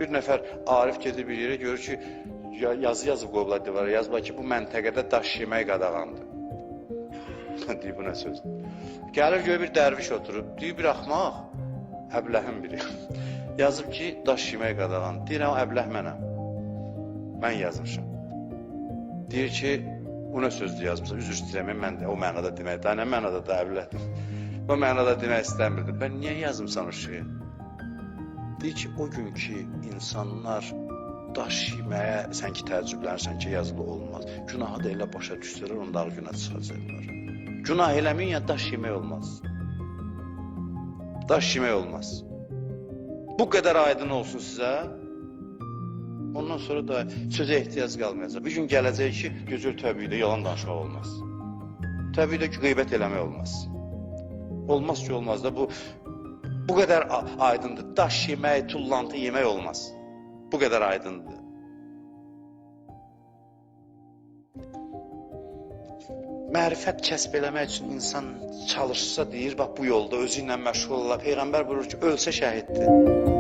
Bir nəfər Arif gedir bir yerə, görür ki, yazı yazıb qoyublar divara, yazıblar ki, bu məntəqədə daş yemək qadağandır. Deyir, bu nə sözdür? Gəlir, görür bir dərviş oturub, deyir, bir axmaq, əbləhim biri. Yazıb ki, daş yemək qadağandır. Deyirəm, əbləh mənəm. Mən yazmışam. Deyir ki, bu nə sözdür yazmışam, üzr istəyirəm, mən də o mənada demək, daha nə mənada da əbləhdim. O mənada demək istəmirdim. Mən niyə yazımsan o şeyi? Deyir ki, o gün ki, insanlar daş yeməyə, sən ki təəccüblənirsən ki, yazılı olmaz. Günahı da elə başa düşdürür, onlar günah çıxacaqlar. Günah eləməyin, ya daş yemək olmaz. Daş yemək olmaz. Bu qədər aydın olsun sizə, ondan sonra da sözə ehtiyac qalmayacaq. Bir gün gələcək ki, gözül təbii də yalan danışmaq olmaz. Təbii də ki, qeybət eləmək olmaz. Olmaz ki, olmaz da bu qədər aydındır. Daş yemək, tullantı yemək olmaz. Bu qədər aydındır. Mərifət kəsb eləmək üçün insan çalışsa deyir, bax bu yolda özü ilə məşğul olar. Peyğəmbər buyurur ki, ölsə şəhiddir.